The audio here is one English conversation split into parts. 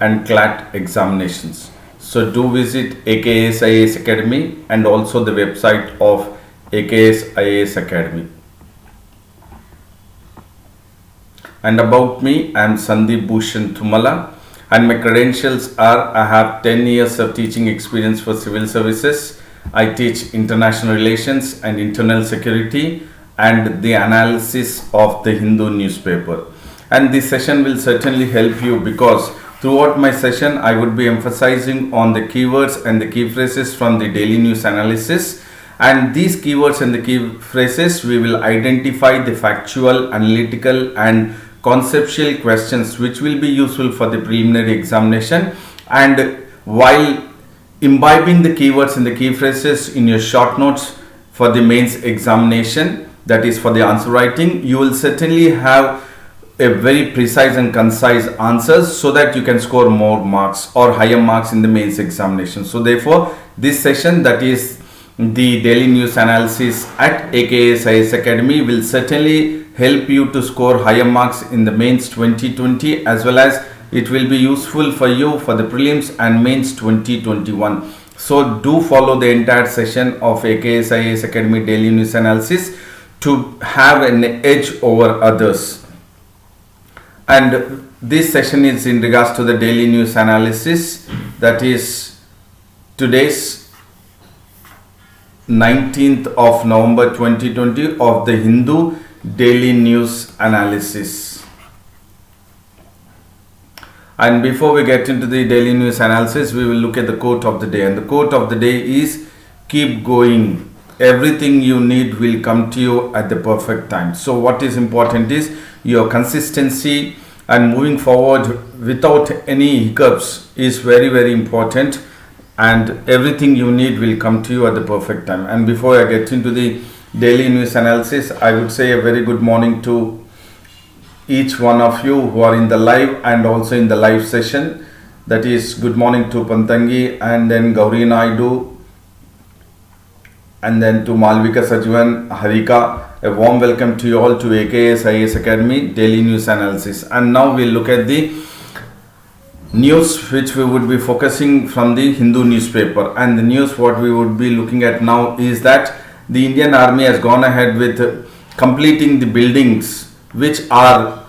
and CLAT examinations. So do visit AKS IAS Academy and also the website of AKS IAS Academy. And about me, I am Sandeep Bhushan and my credentials are I have 10 years of teaching experience for civil services. I teach international relations and internal security and the analysis of the Hindu newspaper. And this session will certainly help you because throughout my session I would be emphasizing on the keywords and the key phrases from the daily news analysis. And these keywords and the key phrases we will identify the factual, analytical and conceptual questions which will be useful for the preliminary examination. And while imbibing the keywords and the key phrases in your short notes for the mains examination, that is for the answer writing, you will certainly have a very precise and concise answers so that you can score more marks or higher marks in the mains examination. So therefore this session, that is the daily news analysis at AKS IAS Academy, will certainly help you to score higher marks in the mains 2020, as well as it will be useful for you for the prelims and mains 2021. So do follow the entire session of AKS IAS Academy daily news analysis to have an edge over others. And this session is in regards to the daily news analysis, that is today's 19th of November 2020 of the Hindu daily news analysis. And before we get into the daily news analysis, we will look at the quote of the day. And the quote of the day is, keep going. Everything you need will come to you at the perfect time. So what is important is your consistency and moving forward without any hiccups is very, very important. And everything you need will come to you at the perfect time. And before I get into the daily news analysis, I would say a very good morning to each one of you who are in the live and also in the live session. That is, good morning to Pantangi and then Gauri Naidu and then to Malvika Sajivan, Harika. A warm welcome to you all to AKS IAS Academy daily news analysis. And now we'll look at the news which we would be focusing from the Hindu newspaper. And the news what we would be looking at now is that the Indian Army has gone ahead with completing the buildings which are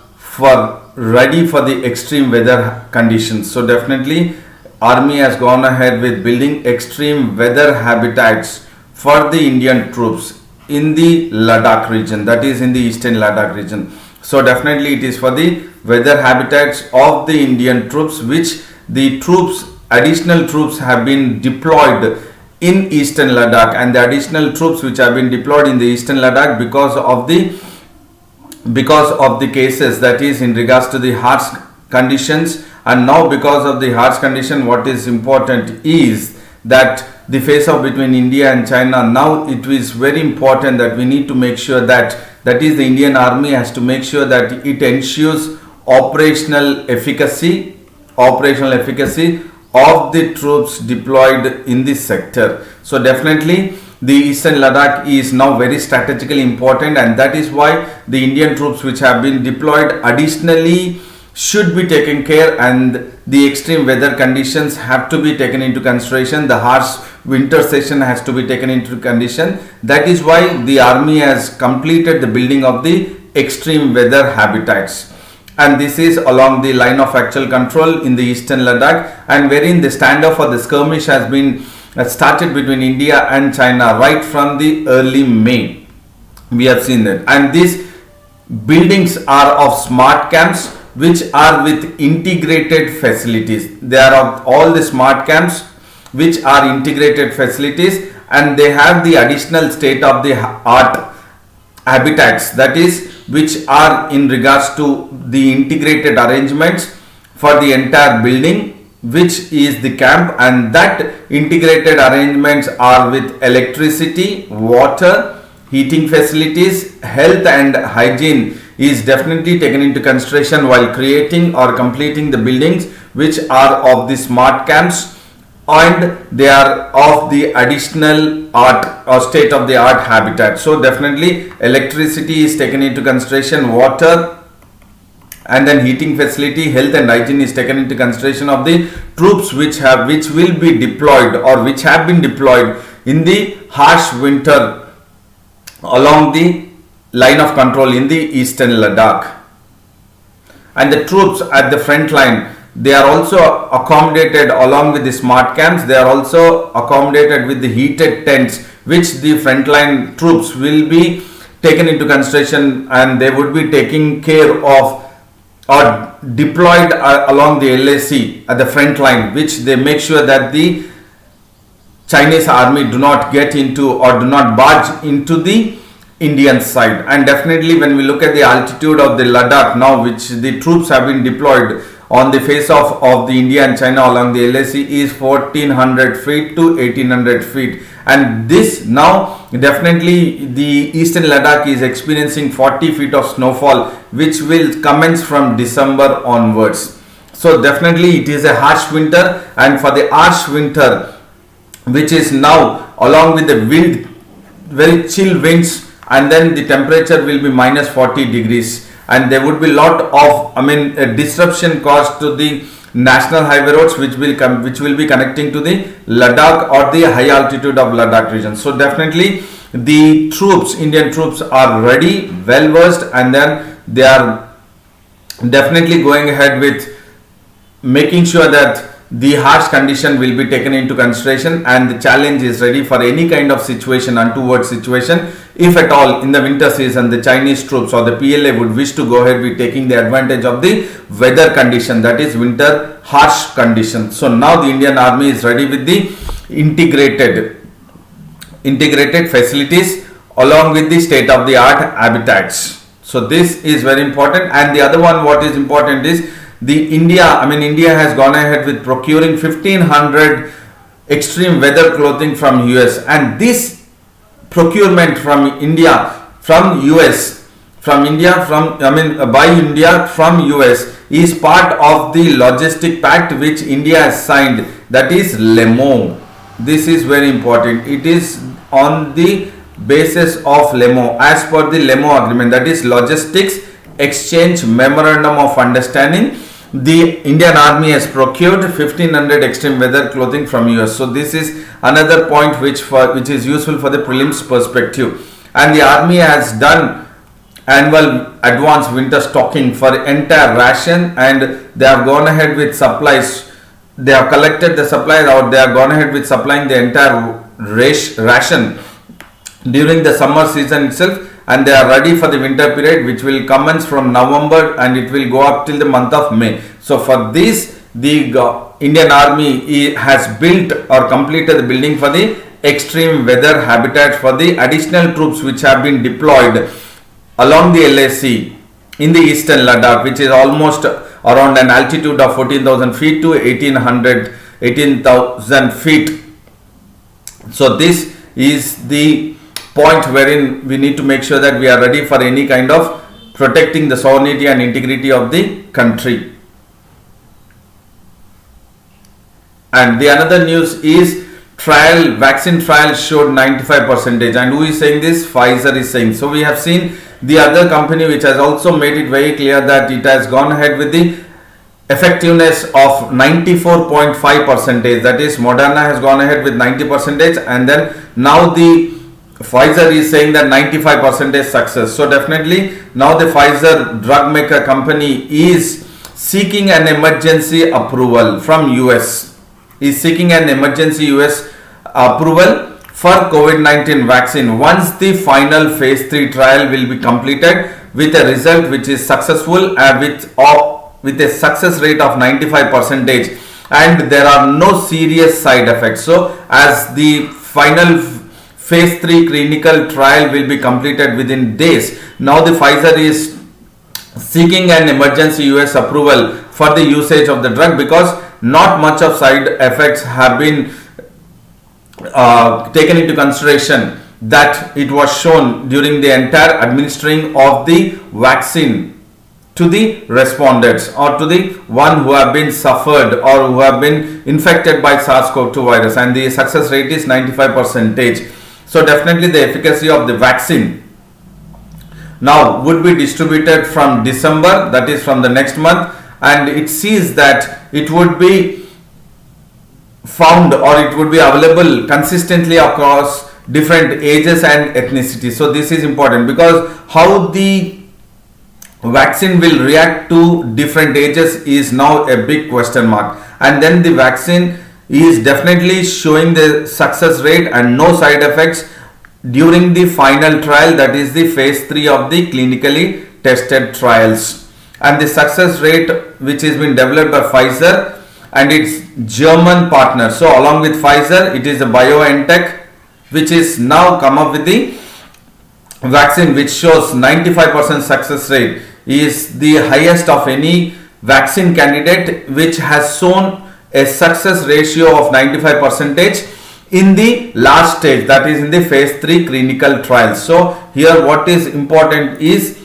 ready for the extreme weather conditions. So definitely Army has gone ahead with building extreme weather habitats for the Indian troops in the Ladakh region, that is in the eastern Ladakh region. So definitely it is for the weather habitats of the Indian troops, which the additional troops have been deployed in eastern Ladakh, and the additional troops which have been deployed in the eastern Ladakh because of the cases, that is in regards to the harsh conditions. And now because of the harsh condition, what is important is that the face off between India and China, now it is very important that we need to make sure that is the Indian Army has to make sure that it ensures operational efficacy of the troops deployed in this sector. So definitely the eastern Ladakh is now very strategically important, and that is why the Indian troops which have been deployed additionally should be taken care, and the extreme weather conditions have to be taken into consideration. The harsh winter session has to be taken into consideration. That is why the army has completed the building of the extreme weather habitats. And this is along the line of actual control in the eastern Ladakh, and wherein the standoff for the skirmish has been started between India and China right from the early May. We have seen that. And these buildings are of smart camps which are with integrated facilities. They are of all the smart camps which are integrated facilities, and they have the additional state of the art habitats, that is which are in regards to the integrated arrangements for the entire building, which is the camp. And that integrated arrangements are with electricity, water, heating facilities, health and hygiene is definitely taken into consideration while creating or completing the buildings which are of the smart camps, and they are of the additional art or state of the art habitat. So definitely electricity is taken into consideration, water, and then heating facility, health and hygiene is taken into consideration of the troops which will be deployed or which have been deployed in the harsh winter along the line of control in the eastern Ladakh. And the troops at the front line, they are also accommodated along with the smart camps. They are also accommodated with the heated tents, which the frontline troops will be taken into consideration, and they would be taking care of or deployed along the LAC at the front line, which they make sure that the Chinese army do not get into or do not barge into the Indian side. And definitely when we look at the altitude of the Ladakh now, which the troops have been deployed on the face of the India and China along the LAC, is 1400 feet to 1800 feet. And this now definitely the eastern Ladakh is experiencing 40 feet of snowfall, which will commence from December onwards. So definitely it is a harsh winter, and for the harsh winter, which is now along with the wind, very chill winds, and then the temperature will be minus 40 degrees, and there would be lot of a disruption caused to the national highway roads which will be connecting to the Ladakh or the high altitude of Ladakh region. So definitely the troops, Indian troops, are ready, well versed, and then they are definitely going ahead with making sure that the harsh condition will be taken into consideration, and the challenge is ready for any kind of situation, untoward situation. If at all in the winter season the Chinese troops or the PLA would wish to go ahead with taking the advantage of the weather condition, that is winter harsh condition. So now the Indian Army is ready with the integrated facilities along with the state of the art habitats. So this is very important. And the other one, what is important is India has gone ahead with procuring 1500 extreme weather clothing from US, and this procurement from India from US from US is part of the logistic pact which India has signed, that is LEMO. This is very important. It is on the basis of LEMO, as per the LEMO agreement, that is Logistics Exchange Memorandum of Understanding. The Indian Army has procured 1500 extreme weather clothing from US. So this is another point which is useful for the prelims perspective. And the Army has done annual advanced winter stocking for entire ration, and they have gone ahead with supplies. They have collected the supplies out. They have gone ahead with supplying the entire ration during the summer season itself, and they are ready for the winter period, which will commence from November and it will go up till the month of May. So for this, the Indian Army has built or completed the building for the extreme weather habitat for the additional troops which have been deployed along the LAC in the eastern Ladakh, which is almost around an altitude of 14,000 feet to 18,000 feet. So this is the point wherein we need to make sure that we are ready for any kind of protecting the sovereignty and integrity of the country. And the another news is vaccine trial showed 95%, and who is saying this? Pfizer is saying. So we have seen the other company which has also made it very clear that it has gone ahead with the effectiveness of 94.5%, that is Moderna has gone ahead with 90%, and then now the Pfizer is saying that 95% success. So definitely now the Pfizer drug maker company is seeking an emergency approval from US. Is seeking an emergency US approval for COVID-19 vaccine once the final phase 3 trial will be completed with a result which is successful with a success rate of 95%, and there are no serious side effects. So as the final phase 3 clinical trial will be completed within days, now the Pfizer is seeking an emergency US approval for the usage of the drug, because not much of side effects have been taken into consideration that it was shown during the entire administering of the vaccine to the respondents or to the one who have been suffered or who have been infected by SARS-CoV-2 virus, and the success rate is 95%. So definitely the efficacy of the vaccine now would be distributed from December, that is from the next month, and it sees that it would be found or it would be available consistently across different ages and ethnicity. So this is important because how the vaccine will react to different ages is now a big question mark. And then the vaccine is definitely showing the success rate and no side effects during the final trial, that is the phase 3 of the clinically tested trials. And the success rate which has been developed by Pfizer and its German partner. So along with Pfizer, it is a BioNTech which is now come up with the vaccine which shows 95% success rate, is the highest of any vaccine candidate which has shown a success ratio of 95% in the last stage, that is in the phase 3 clinical trials. So here what is important is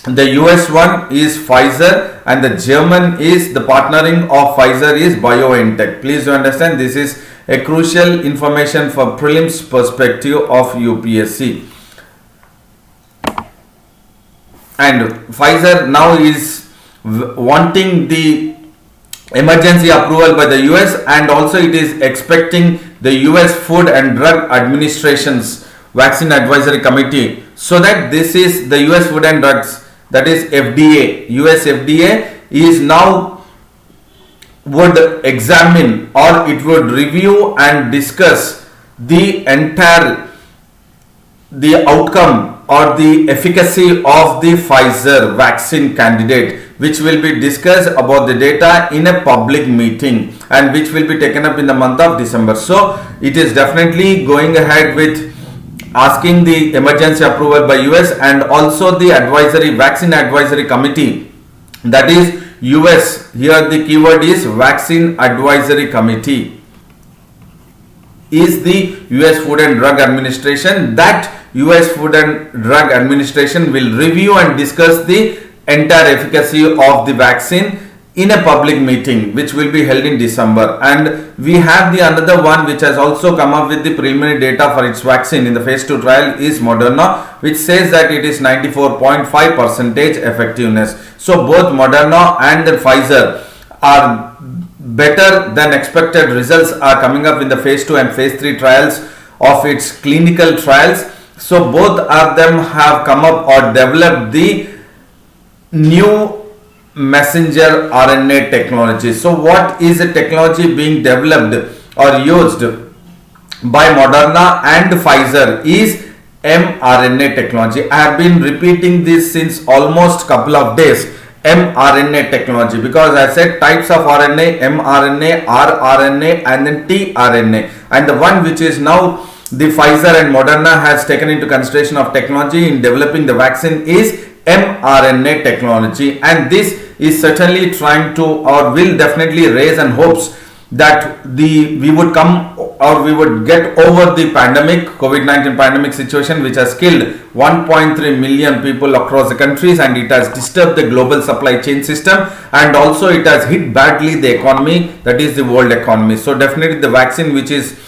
the US one is Pfizer and the German is the partnering of Pfizer is BioNTech. Please do understand, this is a crucial information for prelims perspective of UPSC. And Pfizer now is wanting the emergency approval by the US, and also it is expecting the US Food and Drug Administration's Vaccine Advisory Committee, so that this is the US Food and Drugs, that is FDA, US FDA is now would examine or it would review and discuss the entire outcome or the efficacy of the Pfizer vaccine candidate, which will be discussed about the data in a public meeting and which will be taken up in the month of December. So it is definitely going ahead with asking the emergency approval by US and also the vaccine advisory committee, that is US. Here the keyword is vaccine advisory committee is the US Food and Drug Administration. That US Food and Drug Administration will review and discuss the entire efficacy of the vaccine in a public meeting which will be held in December. And we have the another one which has also come up with the preliminary data for its vaccine in the phase 2 trial is Moderna, which says that it is 94.5% effectiveness. So both Moderna and the Pfizer are better than expected results are coming up in the phase 2 and phase 3 trials of its clinical trials. So both of them have come up or developed the new messenger RNA technology. So what is the technology being developed or used by Moderna and Pfizer is mRNA technology. I have been repeating this since almost couple of days, mRNA technology, because I said types of RNA, mRNA, rRNA and then tRNA, and the one which is now the Pfizer and Moderna has taken into consideration of technology in developing the vaccine is mRNA technology. And this is certainly trying to or will definitely raise and hopes that we would come or we would get over the pandemic, COVID-19 pandemic situation, which has killed 1.3 million people across the countries, and it has disturbed the global supply chain system, and also it has hit badly the economy, that is the world economy. So definitely the vaccine which is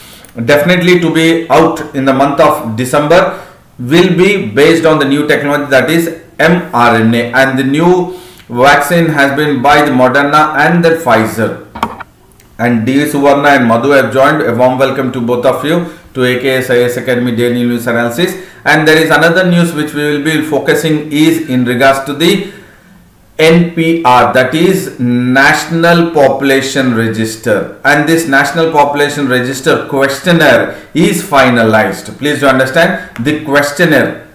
definitely to be out in the month of December will be based on the new technology, that is mRNA, and the new vaccine has been by the Moderna and the Pfizer. And D. Suvarna and Madhu have joined. A warm welcome to both of you to AKS IAS Academy Daily News Analysis. And there is another news which we will be focusing is in regards to the NPR, that is National Population Register, and this National Population Register questionnaire is finalized. Please do understand, the questionnaire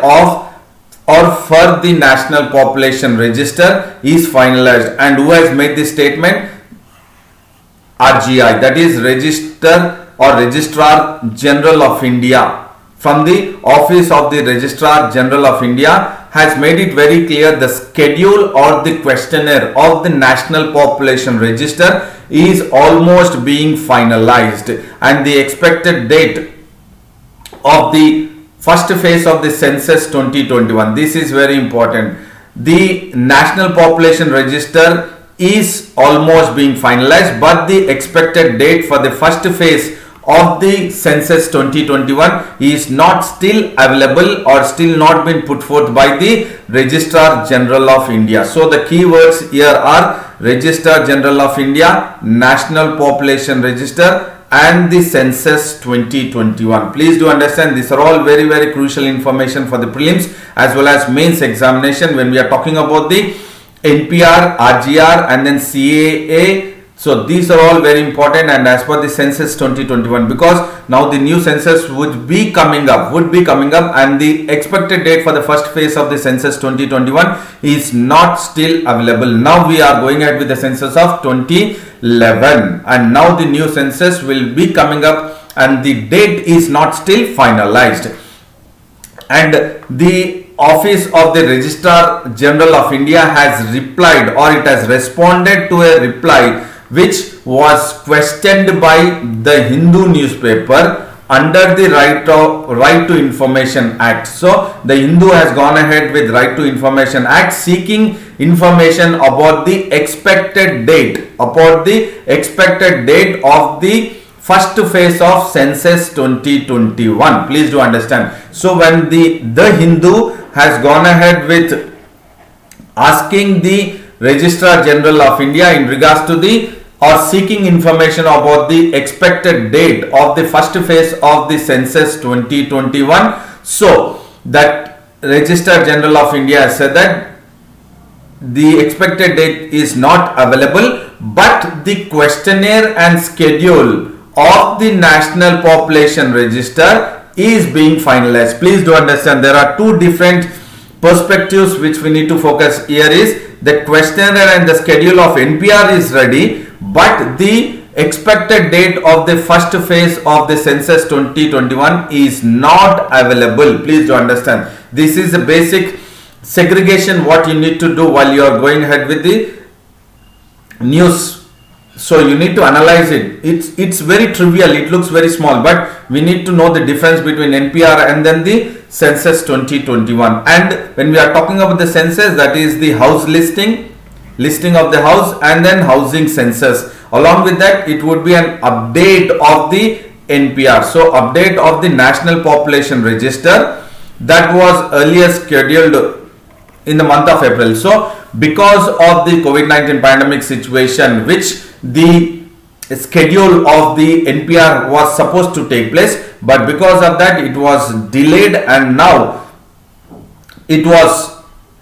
of or for the National Population Register is finalized. And who has made this statement? RGI, that is Register or Registrar General of India, from the Office of the Registrar General of India, has made it very clear the schedule or the questionnaire of the National Population Register is almost being finalized, and the expected date of the first phase of the census 2021. This is very important. The National Population Register is almost being finalized, but the expected date for the first phase of the census 2021 is not still available or still not been put forth by the Registrar General of India. So the keywords here are Registrar General of India, National Population Register, and the census 2021. Please do understand, these are all very, very crucial information for the prelims as well as mains examination when we are talking about the NPR, RGR, and then CAA. So these are all very important, and as per the census 2021, because now the new census would be coming up, and the expected date for the first phase of the census 2021 is not still available. Now we are going ahead with the census of 2011, and now the new census will be coming up, and the date is not still finalized. And the Office of the Registrar General of India has replied, or it has responded to a reply which was questioned by the Hindu newspaper under the Right to Information Act. So the Hindu has gone ahead with Right to Information Act seeking information about the expected date of the first phase of census 2021. Please do understand. So when the Hindu has gone ahead with asking the Registrar General of India in regards to or seeking information about the expected date of the first phase of the census 2021. So that Registrar General of India said that the expected date is not available, but the questionnaire and schedule of the National Population Register is being finalized. Please do understand, there are two different perspectives which we need to focus here. Is the questionnaire and the schedule of NPR is ready, but the expected date of the first phase of the census 2021 is not available. Please do understand, this is a basic segregation what you need to do while you are going ahead with the news. So you need to analyze it. It's very trivial, it looks very small, but we need to know the difference between NPR and then the census 2021. And when we are talking about the census, that is the house listing of the house, and then housing census. Along with that, it would be an update of the NPR. So update of the National Population Register that was earlier scheduled in the month of April. So because of the COVID-19 pandemic situation, which the schedule of the NPR was supposed to take place, but because of that it was delayed, and now it was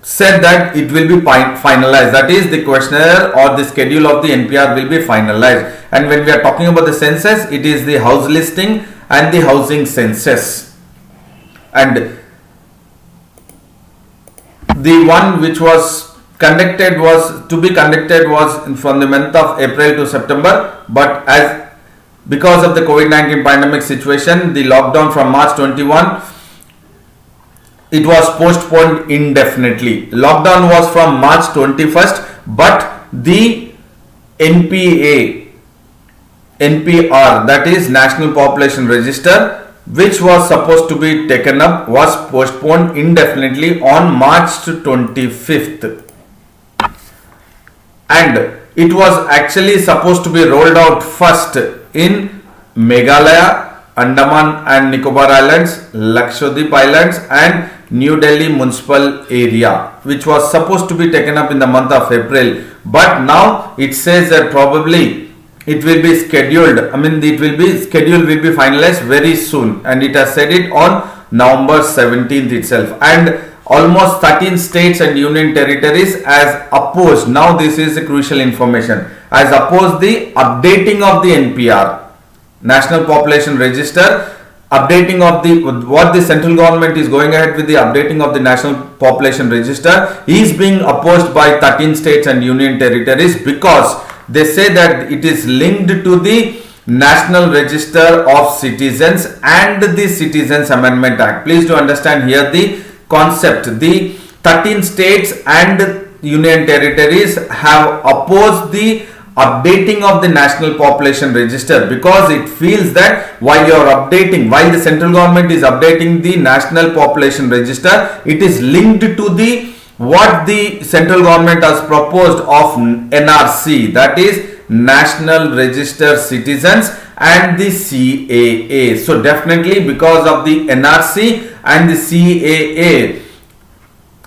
said that it will be finalized, that is the questionnaire or the schedule of the NPR will be finalized. And when we are talking about the census, it is the house listing and the housing census, and the one which was to be conducted was from the month of April to September, but because of the COVID-19 pandemic situation, the lockdown from March 21, it was postponed indefinitely. Lockdown was from March 21st, but the NPR, that is National Population Register, which was supposed to be taken up, was postponed indefinitely on March 25th. And it was actually supposed to be rolled out first in Meghalaya, Andaman and Nicobar Islands, Lakshadweep Islands, and New Delhi Municipal Area, which was supposed to be taken up in the month of April. But now it says that probably it will be scheduled. Schedule will be finalized very soon, and it has said it on November 17th itself. And almost 13 states and union territories as opposed, now this is a crucial information, as opposed the updating of the NPR, National Population Register, updating of what the central government is going ahead with the updating of the National Population Register is being opposed by 13 states and union territories, because they say that it is linked to the National Register of Citizens and the Citizens Amendment Act. Please do understand here the concept. The 13 states and union territories have opposed the updating of the National Population Register, because it feels that while the central government is updating the National Population Register, it is linked to what the central government has proposed of NRC, that is National Register Citizens and the CAA. So definitely because of the NRC and the CAA,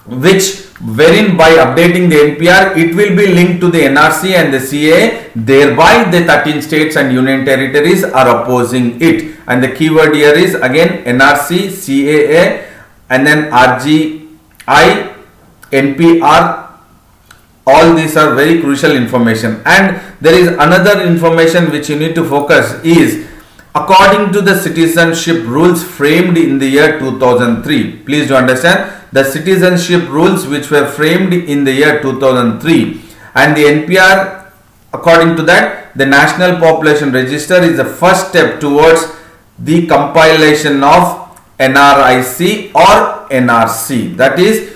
which wherein by updating the NPR it will be linked to the NRC and the CAA, thereby the 13 states and union territories are opposing it. And the keyword here is again NRC, CAA, and then RGI, NPR. All these are very crucial information. And there is another information which you need to focus is according to the citizenship rules framed in the year 2003. Please do understand the citizenship rules which were framed in the year 2003, and the NPR, according to that, the National Population Register is the first step towards the compilation of NRIC or NRC. That is,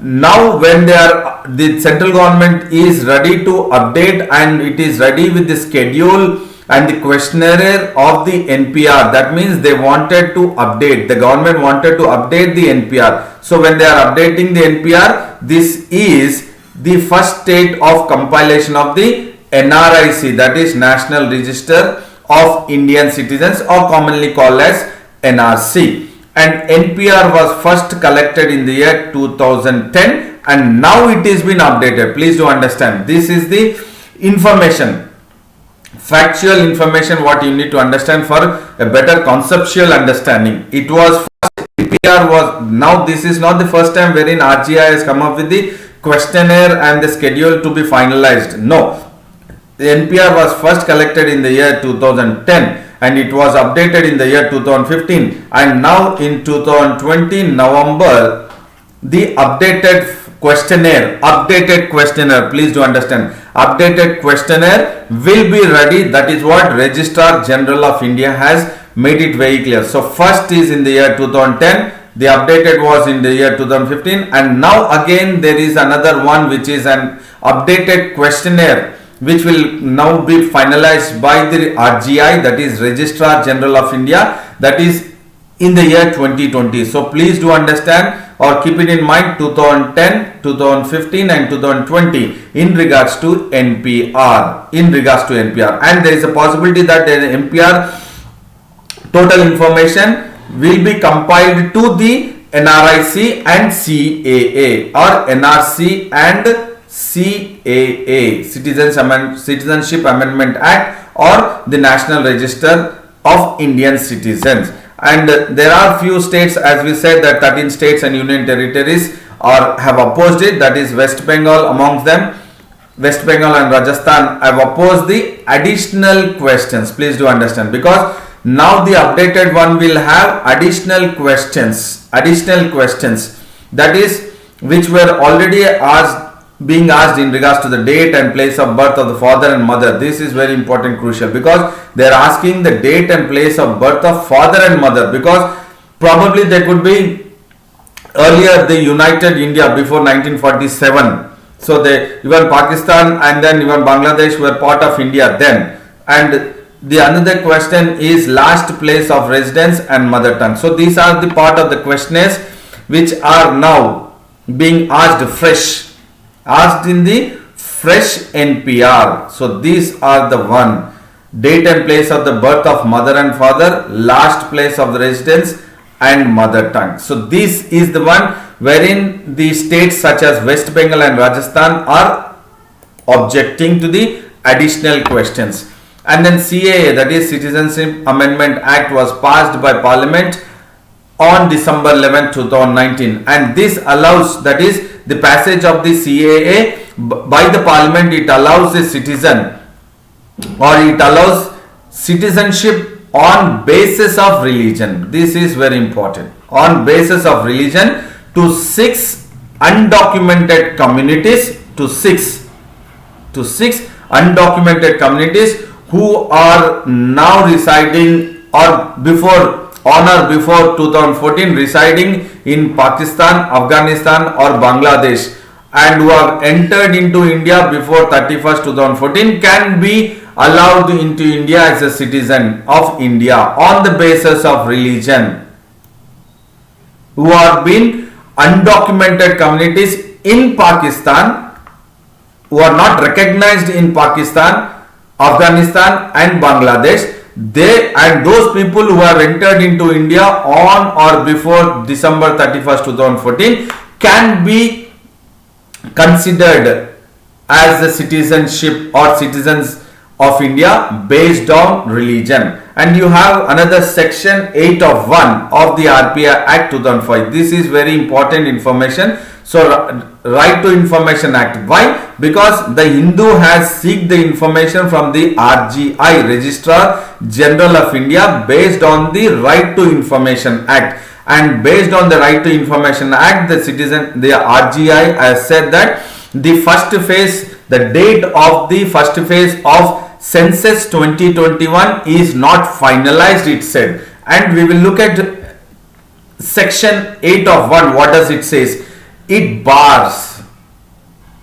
now when the central government is ready to update and it is ready with the schedule and the questionnaire of the NPR, that means they wanted to update, the government wanted to update the NPR. So when they are updating the NPR, this is the first state of compilation of the NRIC, that is National Register of Indian Citizens, or commonly called as NRC. And NPR was first collected in the year 2010 and now it has been updated. Please do understand, this is the information, factual information what you need to understand for a better conceptual understanding. It was first, NPR was, now this is not the first time wherein RGI has come up with the questionnaire and the schedule to be finalized. No, the NPR was first collected in the year 2010 and it was updated in the year 2015, and now in 2020 November the updated questionnaire, please do understand, updated questionnaire will be ready. That is what Registrar General of India has made it very clear. So first is in the year 2010, the updated was in the year 2015, and now again there is another one which is an updated questionnaire which will now be finalized by the RGI, that is Registrar General of India, that is in the year 2020. So please do understand or keep it in mind 2010, 2015 and 2020 in regards to NPR. And there is a possibility that the NPR total information will be compiled to the NRIC and CAA, or NRC and CAA, Citizenship Amendment Act, or the National Register of Indian Citizens. And there are few states, as we said, that 13 states and union territories have opposed it, that is West Bengal amongst them. West Bengal and Rajasthan have opposed the additional questions. Please do understand, because now the updated one will have additional questions, that is which were already being asked in regards to the date and place of birth of the father and mother. This is very important, crucial, because they are asking the date and place of birth of father and mother, because probably they could be earlier the United India before 1947. So even Pakistan and then even Bangladesh were part of India then. And the another question is last place of residence and mother tongue. So these are the part of the questionnaires which are now being asked in the fresh NPR. So these are the one: date and place of the birth of mother and father, last place of the residence and mother tongue. So this is the one wherein the states such as West Bengal and Rajasthan are objecting to the additional questions. And then CAA, that is Citizenship Amendment Act, was passed by Parliament on December 11, 2019, and this allows, that is the passage of the CAA by the Parliament, it allows a citizen, or it allows citizenship on basis of religion. This is very important, on basis of religion, to 6 undocumented communities, to six undocumented communities who are now residing or before 2014 residing in Pakistan, Afghanistan or Bangladesh, and who have entered into India before 31st 2014 can be allowed into India as a citizen of India on the basis of religion. Who have been undocumented communities in Pakistan, who are not recognized in Pakistan, Afghanistan and Bangladesh, they and those people who have entered into India on or before December 31st 2014 can be considered as the citizenship or citizens of India based on religion. And you have another section 8 of 1 of the RPI Act 2005. This is very important information. So Right to Information Act. Why? Because the Hindu has seek the information from the RGI, Registrar General of India, based on the Right to Information Act. And based on the Right to Information Act, the RGI has said that the first phase, the date of the first phase of Census 2021 is not finalized, it said. And we will look at section 8 of 1. What does it says? It bars,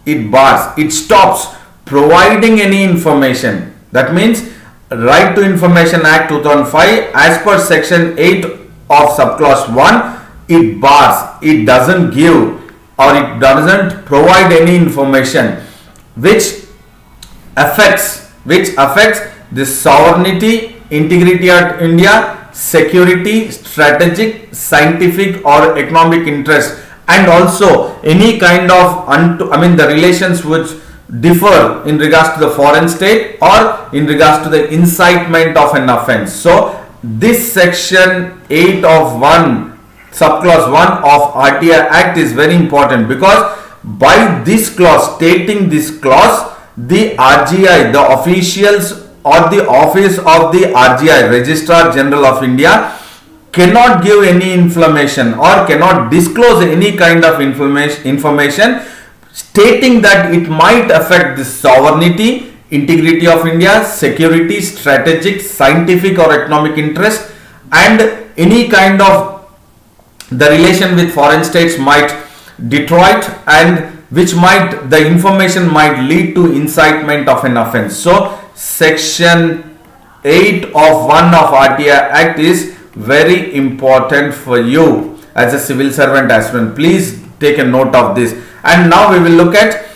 it stops providing any information. That means Right to Information Act 2005, as per section 8 of subclause 1, it bars, it doesn't give or it doesn't provide any information which affects the sovereignty, integrity of India, security, strategic, scientific or economic interest, and also any kind of the relations which differ in regards to the foreign state or in regards to the incitement of an offense. So this section 8 of 1 subclause 1 of RTI Act is very important, because by this clause, stating this clause, the RGI, the officials or the office of the RGI, Registrar General of India, cannot give any information or cannot disclose any kind of information stating that it might affect the sovereignty, integrity of India, security, strategic, scientific or economic interest, and any kind of the relation with foreign states might detroit, and which might, the information might lead to incitement of an offense. So section 8 of 1 of RTI Act is very important for you as a civil servant aspirant. Please take a note of this. And now we will look at,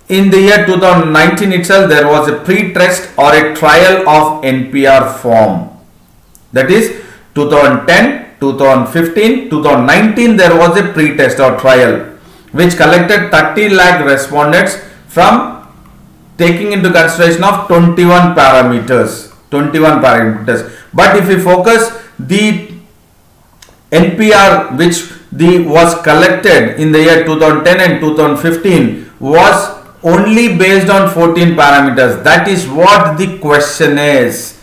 in the year 2019 itself, there was a pre-test or a trial of NPR form. That is 2010, 2015, 2019 there was a pre-test or trial which collected 30 lakh respondents from taking into consideration of 21 parameters. But if we focus, the NPR which was collected in the year 2010 and 2015 was only based on 14 parameters. That is what the question is.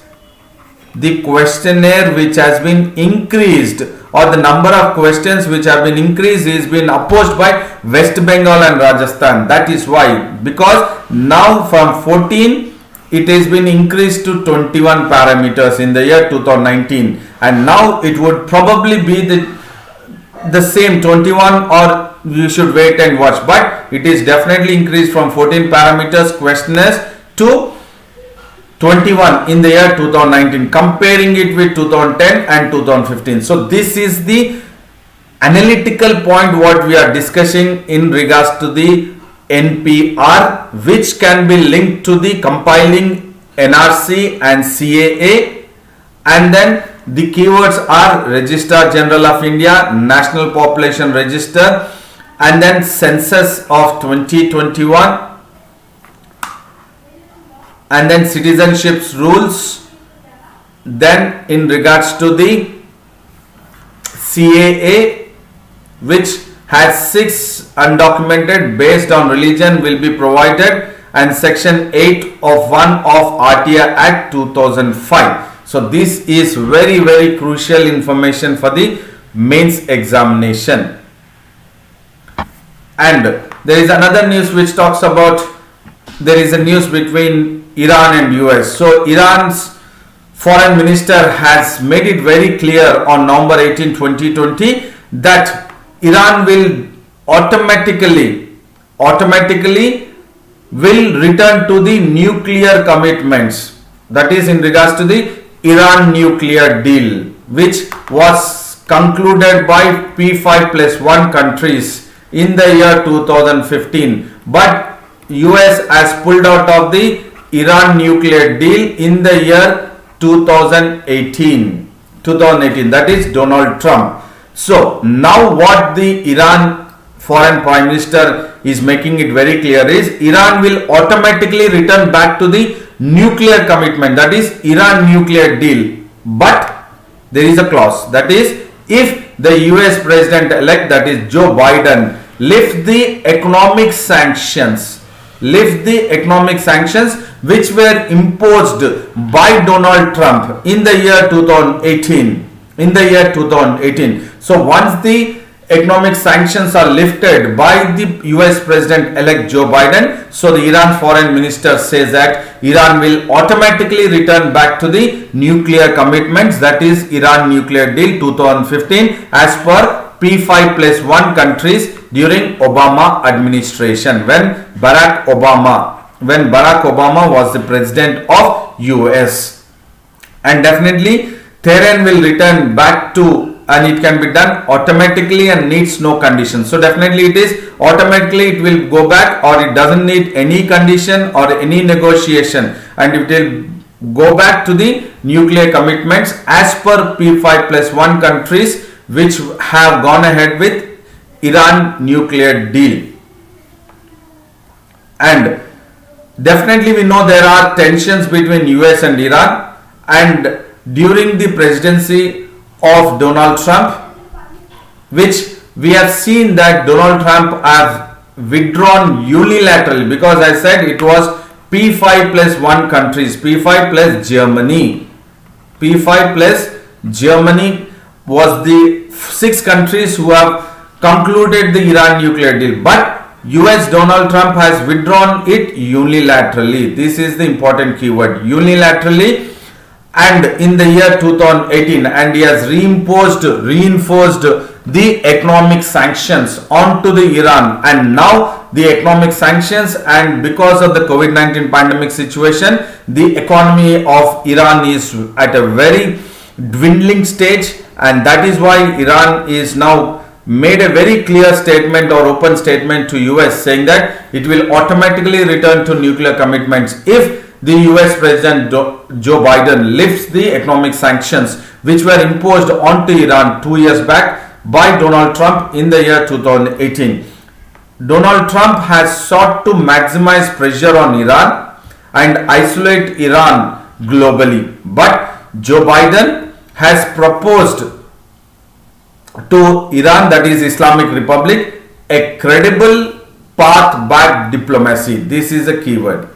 The questionnaire which has been increased, or the number of questions which have been increased, is been opposed by West Bengal and Rajasthan. That is why, because now from 14 it has been increased to 21 parameters in the year 2019, and now it would probably be the same 21, or you should wait and watch, but it is definitely increased from 14 parameters questionnaires to 21 in the year 2019, comparing it with 2010 and 2015. So this is the analytical point what we are discussing in regards to the NPR, which can be linked to the compiling NRC and CAA, and then the keywords are Registrar General of India, National Population Register, and then Census of 2021, and then citizenships rules. Then in regards to the CAA, which has 6 undocumented based on religion will be provided, and section 8 of 1 of RTI Act 2005. So this is very, very crucial information for the mains examination. And there is another news which talks about, there is a news between Iran and US. So Iran's foreign minister has made it very clear on November 18, 2020 that Iran will automatically will return to the nuclear commitments. That is in regards to the Iran nuclear deal, which was concluded by P5+1 countries in the year 2015. But US has pulled out of the Iran nuclear deal in the year 2018. 2018, that is Donald Trump. So now what the Iran foreign prime minister is making it very clear is Iran will automatically return back to the nuclear commitment, that is Iran nuclear deal. But there is a clause, that is if the US president elect, that is Joe Biden, lift the economic sanctions which were imposed by Donald Trump in the year 2018. So once the economic sanctions are lifted by the US President elect Joe Biden, so the Iran foreign minister says that Iran will automatically return back to the nuclear commitments, that is Iran nuclear deal 2015, as per P5+1 countries during Obama administration, when Barack Obama was the president of US. And definitely Tehran will return back to, and it can be done automatically and needs no condition. So definitely it is automatically, it will go back, or it doesn't need any condition or any negotiation, and it will go back to the nuclear commitments as per P5+1 countries which have gone ahead with Iran nuclear deal. And definitely we know there are tensions between US and Iran, and during the presidency of Donald Trump, which we have seen that Donald Trump has withdrawn unilaterally, because I said it was P5+1 countries, P5 plus Germany. P5 plus Germany was the 6 countries who have concluded the Iran nuclear deal, but US Donald Trump has withdrawn it unilaterally. This is the important keyword, unilaterally, and in the year 2018, and he has reinforced the economic sanctions onto the Iran. And now the economic sanctions, and because of the COVID-19 pandemic situation, the economy of Iran is at a very dwindling stage, and that is why Iran is now made a very clear statement or open statement to US, saying that it will automatically return to nuclear commitments if the US President Joe Biden lifts the economic sanctions which were imposed onto Iran 2 years back by Donald Trump in the year 2018. Donald Trump has sought to maximize pressure on Iran and isolate Iran globally, but Joe Biden has proposed to Iran, that is Islamic Republic, a credible path back diplomacy. This is a keyword.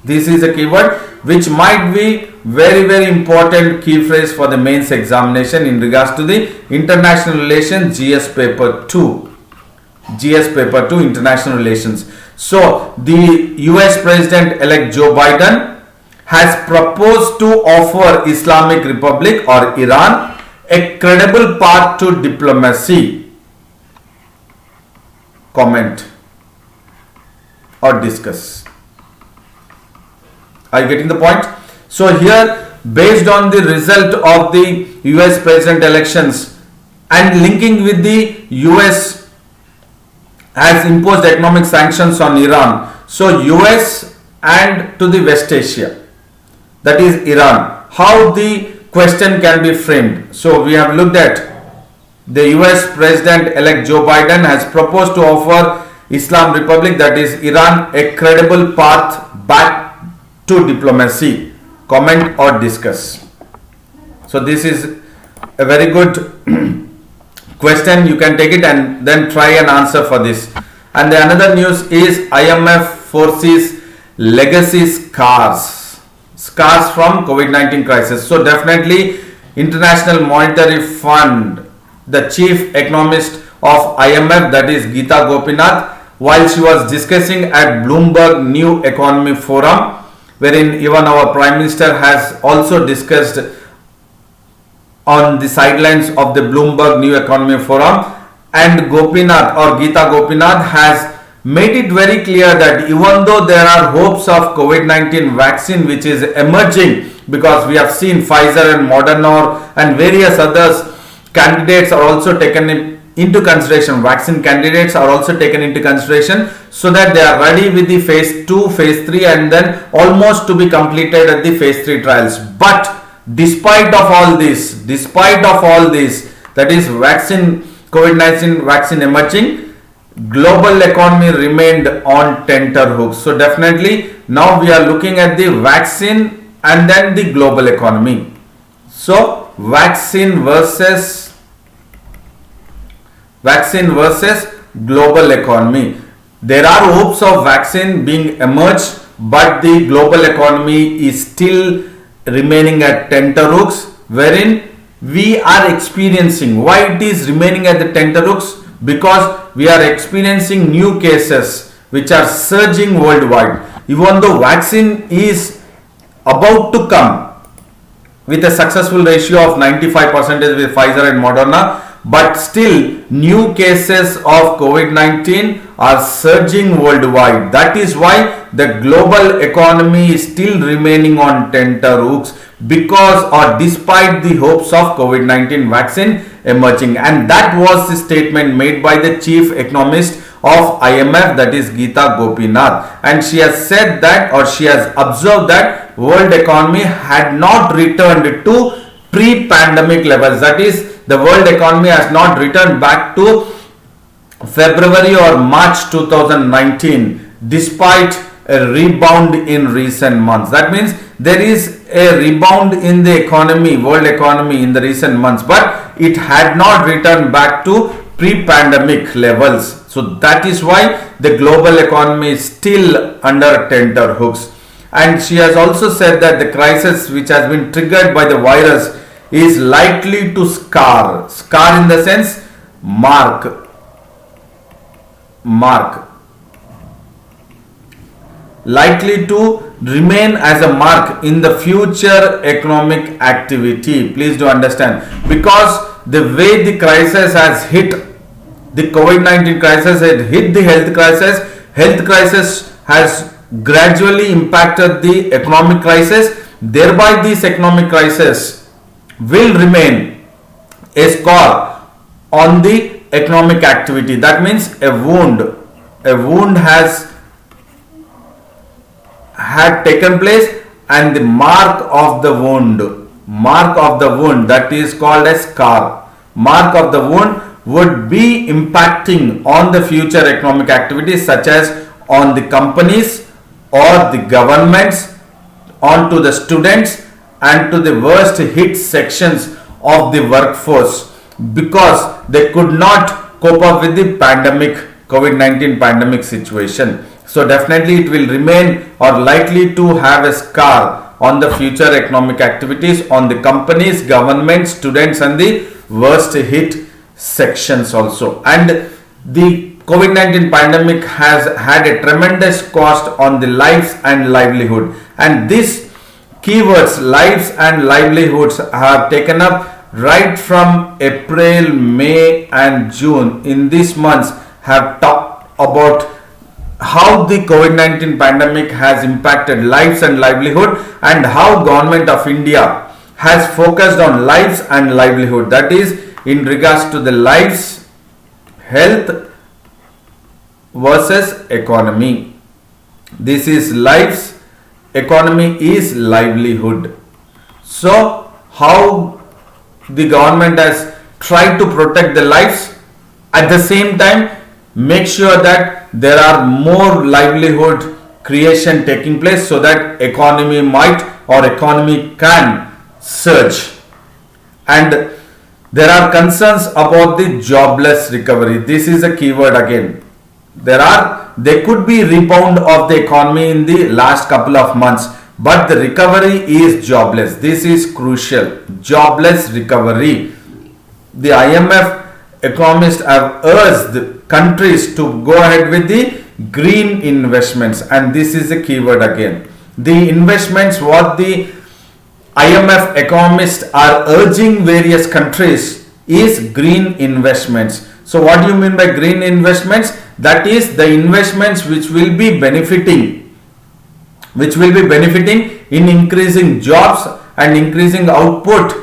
This is a keyword which might be very important key phrase for the mains examination in regards to the international relations GS paper 2. GS paper 2 international relations. So the US President elect Joe Biden has proposed to offer Islamic Republic or Iran a credible path to diplomacy. Comment or discuss. Are you getting the point? So here, based on the result of the US president elections and linking with the US has imposed economic sanctions on Iran, so US and to the West Asia, that is Iran, how the question can be framed. So we have looked at the US President elect Joe Biden has proposed to offer Islam Republic, that is Iran, a credible path back to diplomacy. Comment or discuss. So this is a very good question. You can take it and then try and answer for this. And the another news is IMF foresees legacy scars from COVID-19 crisis. So definitely International Monetary Fund, the chief economist of IMF, that is Geeta Gopinath, while she was discussing at Bloomberg New Economy Forum, wherein even our Prime Minister has also discussed on the sidelines of the Bloomberg New Economy Forum, and Gopinath or Geeta Gopinath has made it very clear that even though there are hopes of COVID-19 vaccine which is emerging, because we have seen Pfizer and Moderna and various others candidates are also taken into consideration, vaccine candidates are also taken into consideration, so that they are ready with the phase 2, phase 3 and then almost to be completed at the phase 3 trials. But despite of all this, that is COVID-19 vaccine emerging, global economy remained on tenterhooks. So definitely now we are looking at the vaccine and then the global economy. So vaccine versus global economy. There are hopes of vaccine being emerged, but the global economy is still remaining at tenterhooks, wherein we are experiencing. Why it is remaining at the tenterhooks? Because we are experiencing new cases which are surging worldwide. Even though vaccine is about to come with a successful ratio of 95% with Pfizer and Moderna, but still new cases of COVID-19 are surging worldwide. That is why the global economy is still remaining on tenterhooks, because or despite the hopes of COVID-19 vaccine emerging. And that was the statement made by the chief economist of IMF, that is Geeta Gopinath, and she has said that, or she has observed that world economy had not returned to pre-pandemic levels. That is, the world economy has not returned back to February or March 2019 despite a rebound in recent months. That means there is a rebound in the economy, world economy, in the recent months, but it had not returned back to pre-pandemic levels. So that is why the global economy is still under tenterhooks. And she has also said that the crisis which has been triggered by the virus is likely to scar in the sense mark likely to remain as a mark in the future economic activity. Please do understand, because the way the crisis has hit, the COVID-19 crisis had hit the health crisis has gradually impacted the economic crisis, thereby this economic crisis will remain a scar on the economic activity. That means a wound has had taken place, and the mark of the wound, that is called as scar, mark of the wound would be impacting on the future economic activities, such as on the companies or the governments, onto the students and to the worst hit sections of the workforce, because they could not cope up with the COVID-19 pandemic situation. So definitely it will remain or likely to have a scar on the future economic activities, on the companies, government, students and the worst hit sections also. And the COVID-19 pandemic has had a tremendous cost on the lives and livelihood, and these keywords, lives and livelihoods, have taken up right from April, May and June. In these months have talked about how the COVID-19 pandemic has impacted lives and livelihood, and how government of India has focused on lives and livelihood. That is, in regards to the lives, health versus economy. This is lives, economy is livelihood. So how the government has tried to protect the lives, at the same time make sure that there are more livelihood creation taking place, so that economy can surge. And there are concerns about the jobless recovery. This is a keyword again. There could be rebound of the economy in the last couple of months, but the recovery is jobless. This is crucial. Jobless recovery. The IMF economists have urged countries to go ahead with the green investments, and this is a keyword again. The investments, what the IMF economists are urging various countries is green investments. So what do you mean by green investments? That is the investments which will be benefiting in increasing jobs and increasing output,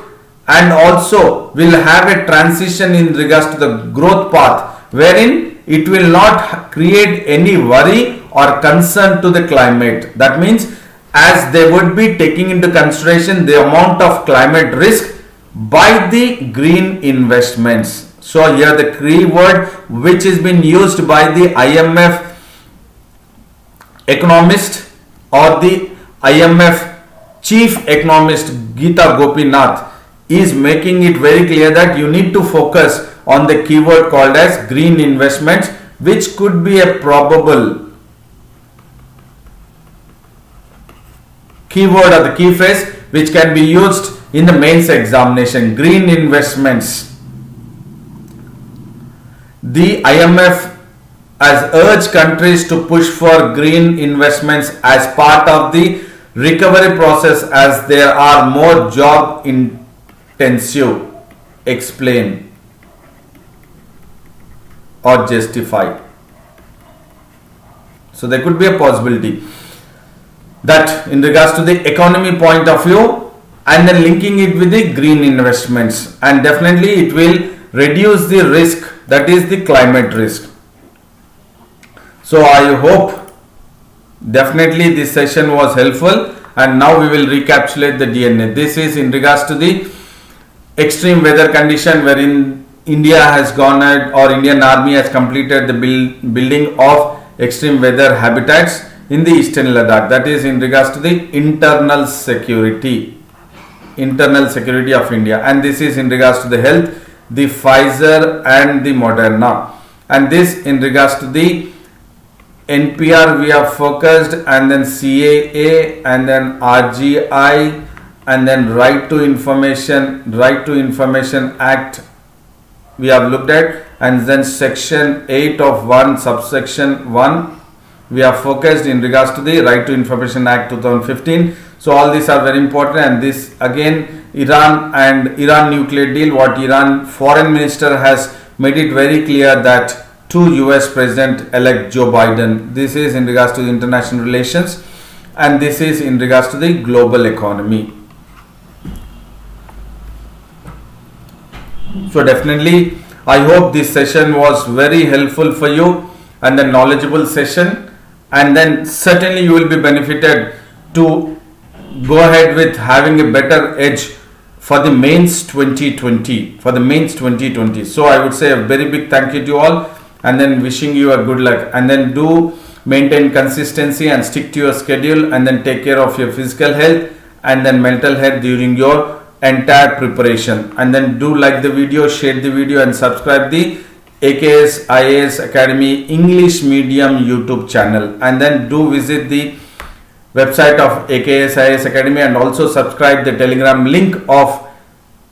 and also will have a transition in regards to the growth path, wherein it will not create any worry or concern to the climate. That means as they would be taking into consideration the amount of climate risk by the green investments. So here the keyword which has been used by the IMF economist or the IMF chief economist Geeta Gopinath is making it very clear that you need to focus on the keyword called as green investments, which could be a probable keyword or the key phrase which can be used in the mains examination. Green investments. The IMF has urged countries to push for green investments as part of the recovery process as there are more job intensive. Explain or justify. So there could be a possibility that in regards to the economy point of view and then linking it with the green investments, and definitely it will reduce the risk, that is the climate risk. So I hope definitely this session was helpful, and now we will recapitulate the DNA. This is in regards to the extreme weather condition wherein India has gone ahead, or Indian Army has completed the building of extreme weather habitats in the eastern Ladakh. That is in regards to the internal security of India, and this is in regards to the health, the Pfizer and the Moderna, and this in regards to the NPR we have focused, and then CAA, and then RGI, and then Right to Information Act we have looked at, and then section 8 of 1 subsection 1 we have focused in regards to the Right to Information Act 2015. So all these are very important, and this again Iran and Iran nuclear deal, what Iran foreign minister has made it very clear that to US President elect Joe Biden. This is in regards to the international relations, and this is in regards to the global economy. So definitely I hope this session was very helpful for you and a knowledgeable session, and then certainly you will be benefited to go ahead with having a better edge for the mains 2020, So I would say a very big thank you to all, and then wishing you a good luck, and then do maintain consistency and stick to your schedule, and then take care of your physical health and then mental health during your entire preparation. And then do like the video, share the video, and subscribe the AKS IAS Academy English Medium YouTube channel, and then do visit the website of AKS IAS Academy, and also subscribe the Telegram link of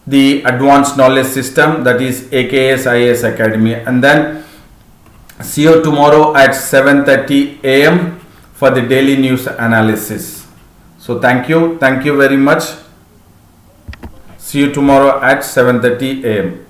the Advanced Knowledge System, that is AKS IAS Academy. And then see you tomorrow at 7:30 AM for the daily news analysis. So thank you very much. See you tomorrow at 7:30 AM.